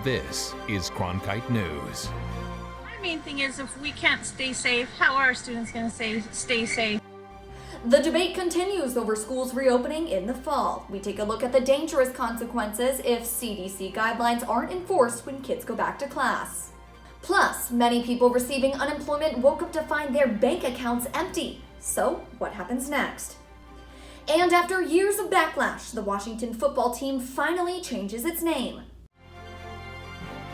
This is Cronkite News. My main thing is if we can't stay safe, how are our students going to stay safe? The debate continues over schools reopening in the fall. We take a look at the dangerous consequences if CDC guidelines aren't enforced when kids go back to class. Plus, many people receiving unemployment woke up to find their bank accounts empty. So, what happens next? And after years of backlash, the Washington football team finally changes its name.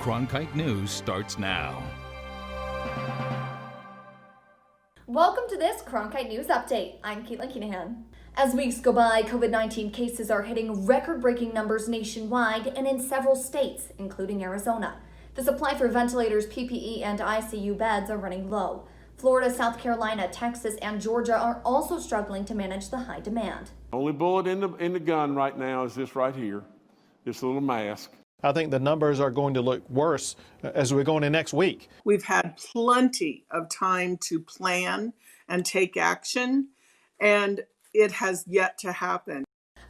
Cronkite News starts now. Welcome to this Cronkite News Update. I'm Caitlin Keenahan. As weeks go by, COVID-19 cases are hitting record-breaking numbers nationwide and in several states, including Arizona. The supply for ventilators, PPE, and ICU beds are running low. Florida, South Carolina, Texas, and Georgia are also struggling to manage the high demand. Only bullet in the gun right now is this right here, this little mask. I think the numbers are going to look worse as we go into next week. We've had plenty of time to plan and take action, and it has yet to happen.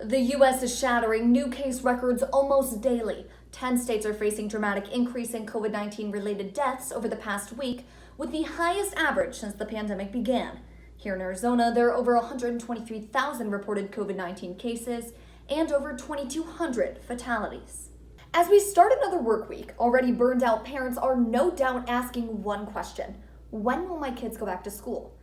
The U.S. is shattering new case records almost daily. 10 states are facing dramatic increase in COVID-19 related deaths over the past week, with the highest average since the pandemic began. Here in Arizona, there are over 123,000 reported COVID-19 cases and over 2,200 fatalities. As we start another work week, already burned out parents are no doubt asking one question: when will my kids go back to school?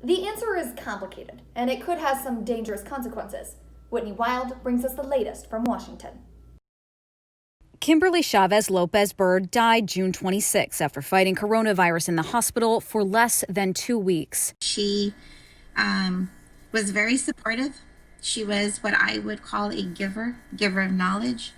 The answer is complicated, and it could have some dangerous consequences. Whitney Wild brings us the latest from Washington. Kimberly Chavez Lopez Bird died June 26 after fighting coronavirus in the hospital for less than 2 weeks. She was very supportive. She was what I would call a giver of knowledge.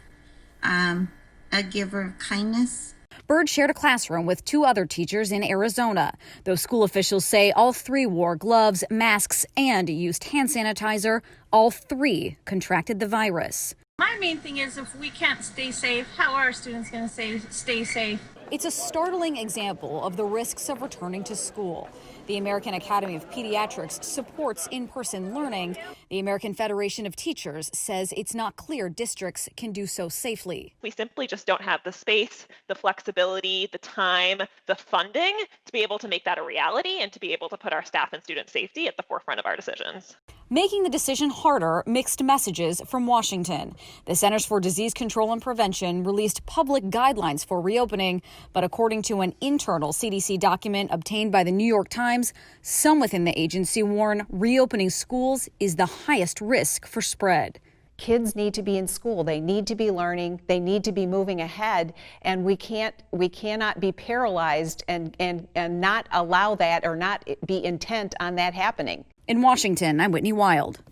A giver of kindness. Bird shared a classroom with 2 other teachers in Arizona, though school officials say all 3 wore gloves, masks, and used hand sanitizer. All 3 contracted the virus. My main thing is if we can't stay safe, how are our students going to stay safe? It's a startling example of the risks of returning to school. The American Academy of Pediatrics supports in-person learning. The American Federation of Teachers says it's not clear districts can do so safely. We simply just don't have the space, the flexibility, the time, the funding to be able to make that a reality and to be able to put our staff and student safety at the forefront of our decisions. Making the decision harder, mixed messages from Washington. The Centers for Disease Control and Prevention released public guidelines for reopening, but according to an internal CDC document obtained by the New York Times, some within the agency warn reopening schools is the highest risk for spread. Kids need to be in school. They need to be learning. They need to be moving ahead. And we cannot be paralyzed and not allow that or not be intent on that happening. In Washington, I'm Whitney Wild.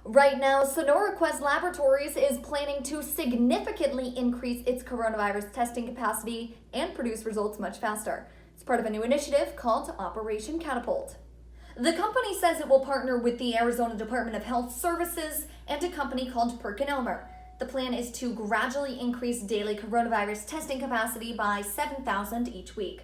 Right now, Sonora Quest Laboratories is planning to significantly increase its coronavirus testing capacity and produce results much faster. It's part of a new initiative called Operation Catapult. The company says it will partner with the Arizona Department of Health Services and a company called PerkinElmer. The plan is to gradually increase daily coronavirus testing capacity by 7,000 each week.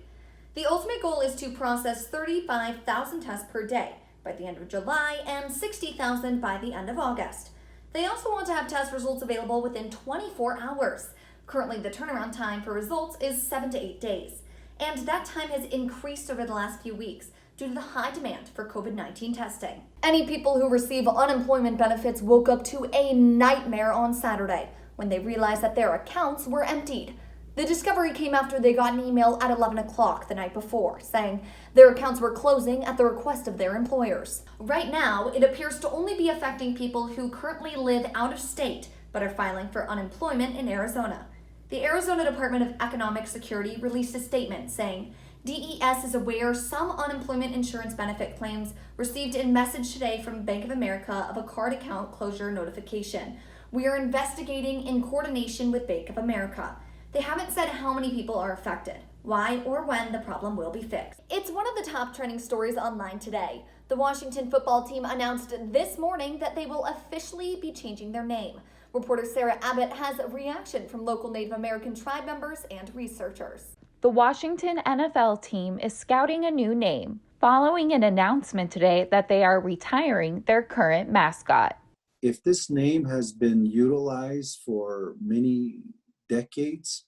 The ultimate goal is to process 35,000 tests per day by the end of July and 60,000 by the end of August. They also want to have test results available within 24 hours. Currently, the turnaround time for results is 7 to 8 days, and that time has increased over the last few weeks due to the high demand for COVID-19 testing. Any people who receive unemployment benefits woke up to a nightmare on Saturday when they realized that their accounts were emptied. The discovery came after they got an email at 11 o'clock the night before saying their accounts were closing at the request of their employers. Right now, it appears to only be affecting people who currently live out of state but are filing for unemployment in Arizona. The Arizona Department of Economic Security released a statement saying DES is aware some unemployment insurance benefit claims received a message today from Bank of America of a card account closure notification. We are investigating in coordination with Bank of America. They haven't said how many people are affected, why or when the problem will be fixed. It's one of the top trending stories online today. The Washington football team announced this morning that they will officially be changing their name. Reporter Sarah Abbott has a reaction from local Native American tribe members and researchers. The Washington NFL team is scouting a new name, following an announcement today that they are retiring their current mascot. If this name has been utilized for many decades,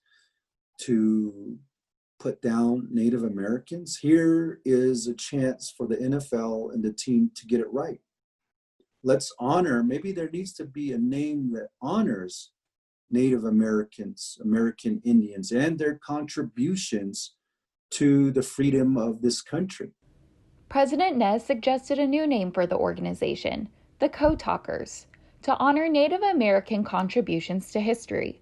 to put down Native Americans. Here is a chance for the NFL and the team to get it right. Let's honor, maybe there needs to be a name that honors Native Americans, American Indians, and their contributions to the freedom of this country. President Nez suggested a new name for the organization, the Code Talkers, to honor Native American contributions to history.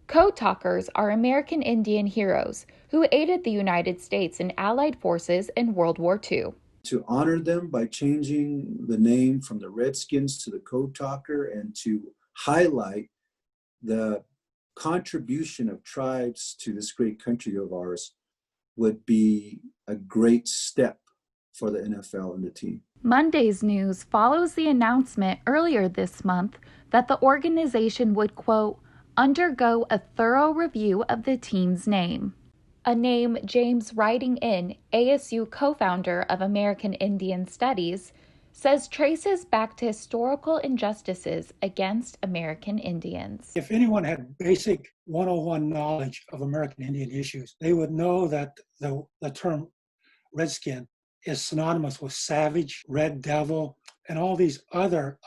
Code Talkers are American Indian heroes who aided the United States and Allied forces in World War II. To honor them by changing the name from the Redskins to the Code Talker, and to highlight the contribution of tribes to this great country of ours would be a great step for the NFL and the team. Monday's news follows the announcement earlier this month that the organization would, quote, undergo a thorough review of the team's name. A name James Writing In, ASU co-founder of American Indian Studies, says traces back to historical injustices against American Indians. If anyone had basic 101 knowledge of American Indian issues, they would know that the term redskin is synonymous with savage, red devil, and all these other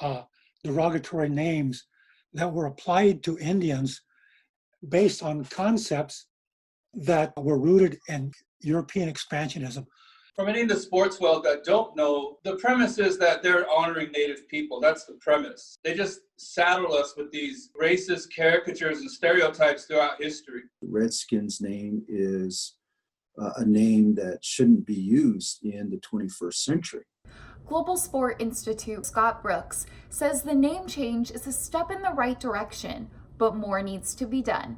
derogatory names that were applied to Indians based on concepts that were rooted in European expansionism. For many in the sports world that don't know, the premise is that they're honoring Native people. That's the premise. They just saddle us with these racist caricatures and stereotypes throughout history. Redskins name is a name that shouldn't be used in the 21st century. Global Sport Institute Scott Brooks says the name change is a step in the right direction, but more needs to be done.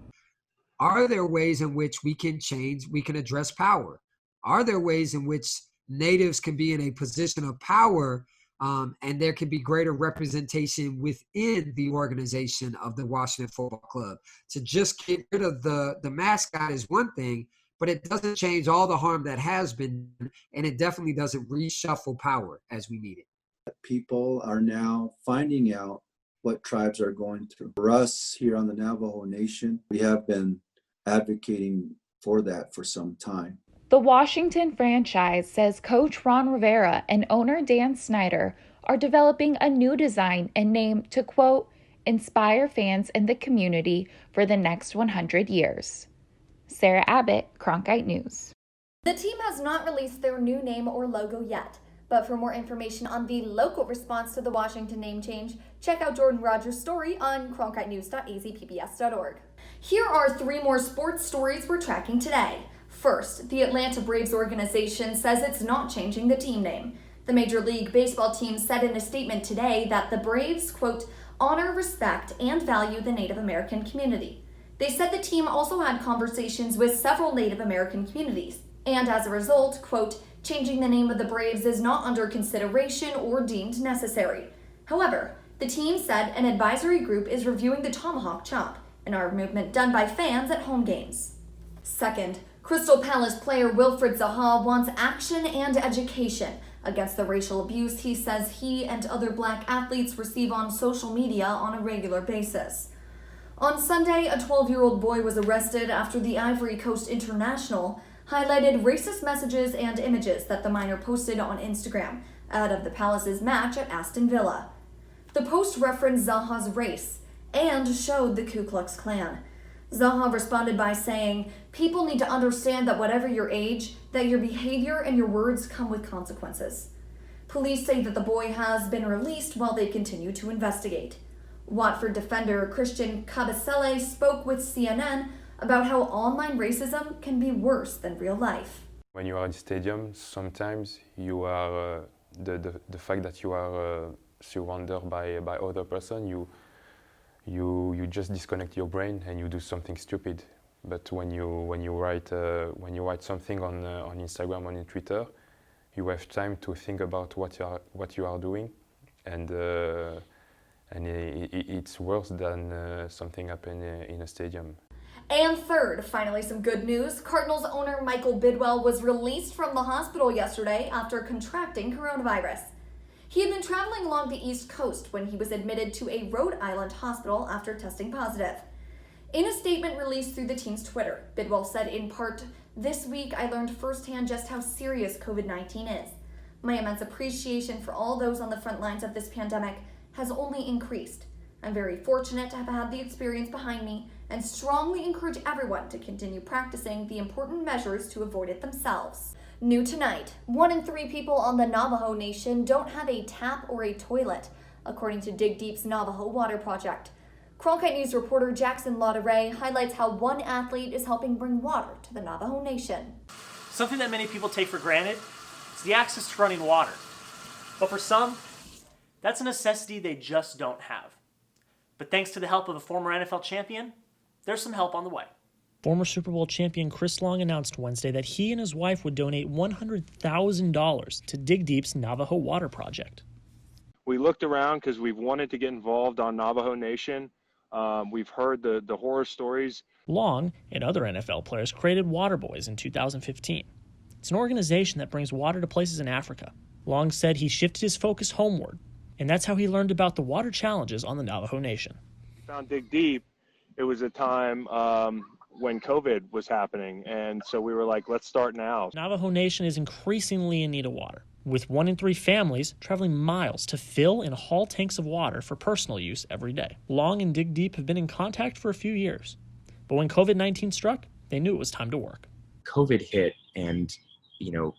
Are there ways in which we can change, we can address power? Are there ways in which Natives can be in a position of power and there can be greater representation within the organization of the Washington Football Club? To just get rid of the mascot is one thing, but it doesn't change all the harm that has been done, and it definitely doesn't reshuffle power as we need it. People are now finding out what tribes are going through. For us here on the Navajo Nation, we have been advocating for that for some time. The Washington franchise says Coach Ron Rivera and owner Dan Snyder are developing a new design and name to, quote, inspire fans in the community for the next 100 years. Sarah Abbott, Cronkite News. The team has not released their new name or logo yet, but for more information on the local response to the Washington name change, check out Jordan Rogers' story on cronkitenews.azpbs.org. Here are 3 more sports stories we're tracking today. First, the Atlanta Braves organization says it's not changing the team name. The Major League Baseball team said in a statement today that the Braves, quote, honor, respect, and value the Native American community. They said the team also had conversations with several Native American communities, and as a result, quote, changing the name of the Braves is not under consideration or deemed necessary. However, the team said an advisory group is reviewing the tomahawk chop, an arm movement done by fans at home games. Second, Crystal Palace player Wilfred Zaha wants action and education against the racial abuse he says he and other black athletes receive on social media on a regular basis. On Sunday, a 12-year-old boy was arrested after the Ivory Coast International highlighted racist messages and images that the minor posted on Instagram ahead of the Palace's match at Aston Villa. The post referenced Zaha's race and showed the Ku Klux Klan. Zaha responded by saying, people need to understand that whatever your age, that your behavior and your words come with consequences. Police say that the boy has been released while they continue to investigate. Watford defender Christian Kabasele spoke with CNN about how online racism can be worse than real life. When you are in stadium, sometimes you are the fact that you are surrounded by other person, you just disconnect your brain and you do something stupid. But when you write something on Instagram, on Twitter, you have time to think about what you are doing, and it's worse than something happening in a stadium. And third, finally some good news. Cardinals owner Michael Bidwell was released from the hospital yesterday after contracting coronavirus. He had been traveling along the East Coast when he was admitted to a Rhode Island hospital after testing positive. In a statement released through the team's Twitter, Bidwell said in part, "This week I learned firsthand just how serious COVID-19 is. My immense appreciation for all those on the front lines of this pandemic has only increased. I'm very fortunate to have had the experience behind me and strongly encourage everyone to continue practicing the important measures to avoid it themselves." New tonight, 1 in 3 people on the Navajo Nation don't have a tap or a toilet, according to Dig Deep's Navajo Water Project. Cronkite News reporter Jackson Lauderay highlights how one athlete is helping bring water to the Navajo Nation. Something that many people take for granted is the access to running water. But for some, that's a necessity they just don't have. But thanks to the help of a former NFL champion, there's some help on the way. Former Super Bowl champion Chris Long announced Wednesday that he and his wife would donate $100,000 to Dig Deep's Navajo Water Project. We looked around because we've wanted to get involved on Navajo Nation. We've heard the horror stories. Long and other NFL players created Water Boys in 2015. It's an organization that brings water to places in Africa. Long said he shifted his focus homeward, and that's how he learned about the water challenges on the Navajo Nation. Found Dig Deep. It was a time when COVID was happening, and so we were like, let's start now. Navajo Nation is increasingly in need of water, with 1 in 3 families traveling miles to fill and haul tanks of water for personal use every day. Long and Dig Deep have been in contact for a few years, but when COVID-19 struck, they knew it was time to work. COVID hit, and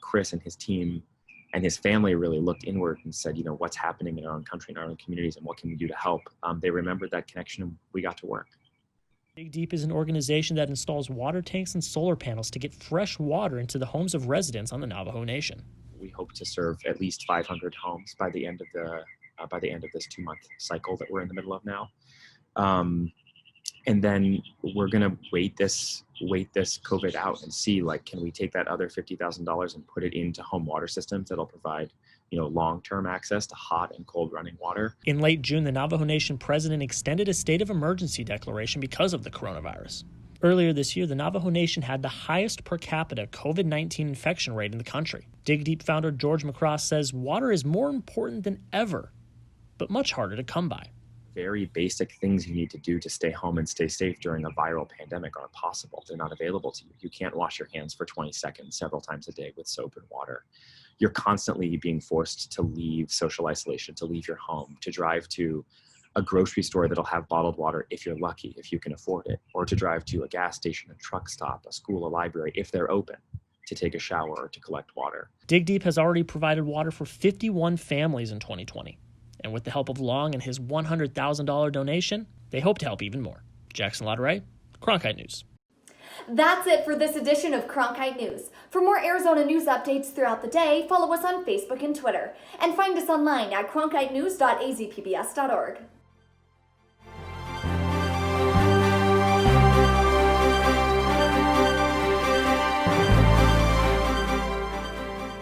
Chris and his team and his family really looked inward and said, what's happening in our own country, in our own communities, and what can we do to help? They remembered that connection, and we got to work. Dig Deep is an organization that installs water tanks and solar panels to get fresh water into the homes of residents on the Navajo Nation. We hope to serve at least 500 homes by the end of this 2-month cycle that we're in the middle of now. And then we're going to wait this COVID out and see, can we take that other $50,000 and put it into home water systems that'll provide, long-term access to hot and cold running water. In late June, the Navajo Nation president extended a state of emergency declaration because of the coronavirus. Earlier this year, the Navajo Nation had the highest per capita COVID-19 infection rate in the country. Dig Deep founder George McCross says water is more important than ever, but much harder to come by. Very basic things you need to do to stay home and stay safe during a viral pandemic aren't possible. They're not available to you. You can't wash your hands for 20 seconds several times a day with soap and water. You're constantly being forced to leave social isolation, to leave your home, to drive to a grocery store that'll have bottled water if you're lucky, if you can afford it, or to drive to a gas station, a truck stop, a school, a library, if they're open, to take a shower or to collect water. Dig Deep has already provided water for 51 families in 2020. And with the help of Long and his $100,000 donation, they hope to help even more. Jackson Lauderay, Cronkite News. That's it for this edition of Cronkite News. For more Arizona news updates throughout the day, follow us on Facebook and Twitter. And find us online at cronkitenews.azpbs.org.